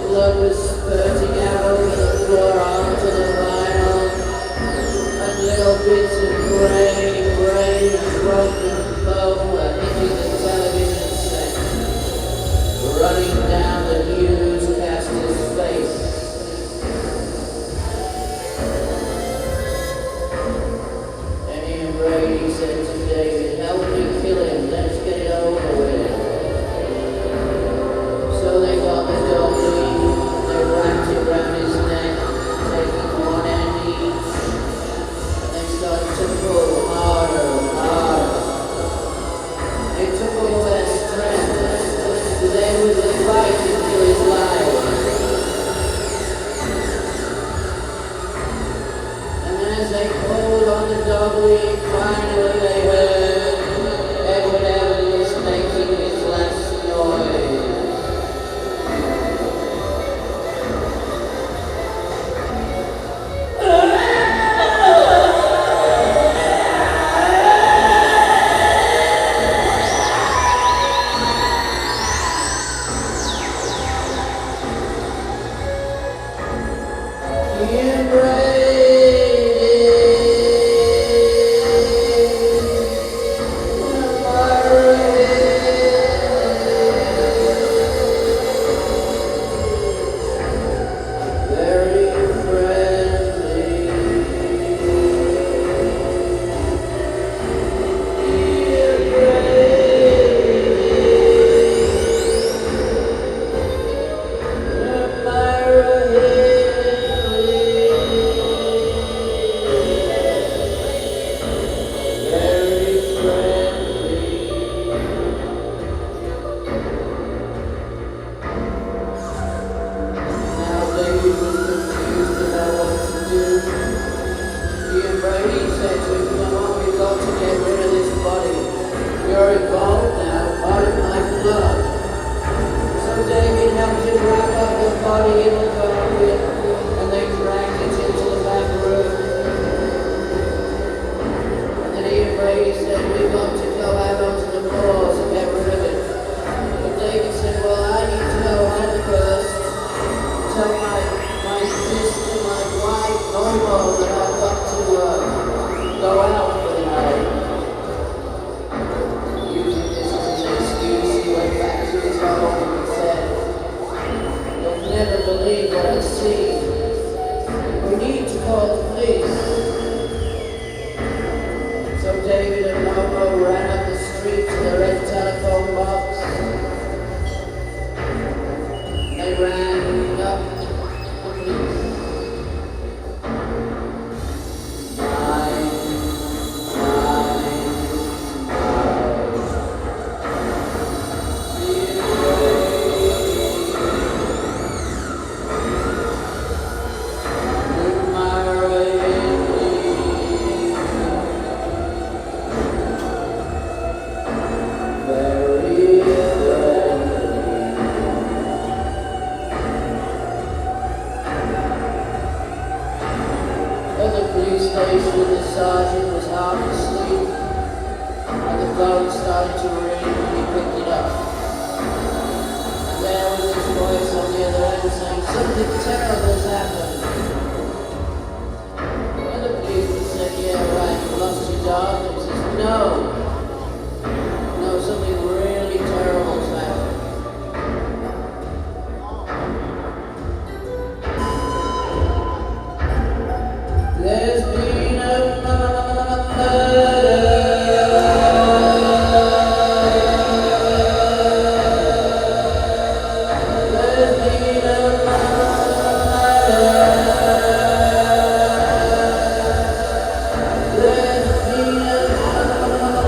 blood was spurting out over the floor onto the vinyl, and little bits of grey and broken bone were hitting the television set, running down the newscaster's face. And Ian Brady said to David, "Help me kill him, let's get it over with." So they got the dolly, they wrapped it round his neck, taking one end each, and they started to pull harder and harder. It took all their strength, but they would fight until his life. And as they pulled on the dolly, finally they heard Edward Evans making his last noise. Ian Brady said to him, "Come on, we've got to get rid of this body. You're involved now, part of my blood." So David helped him wrap up the body in the carpet, and they dragged it into the back room. And then Ian Brady said, "We've got to go out onto the floor to get rid of it." But David said, "Well, I need to go out first. Tell my sister, my wife, Normal, that I've got to go out for the night." Using this as an excuse, he went back to his home and said, "You'll never believe what I've seen. We need to call the police." So David and Normal ran up the street to the red telephone box. They ran up the police. At the police station, the sergeant was half asleep, and the phone started to ring, and he picked it up. And there was his voice on the other end saying, "Something terrible's happened." And the policeman said, "Yeah, right, you lost your dog?" And he says, "No, something really terrible's happened." There's been a murder. There's been a murder. There's been a murder.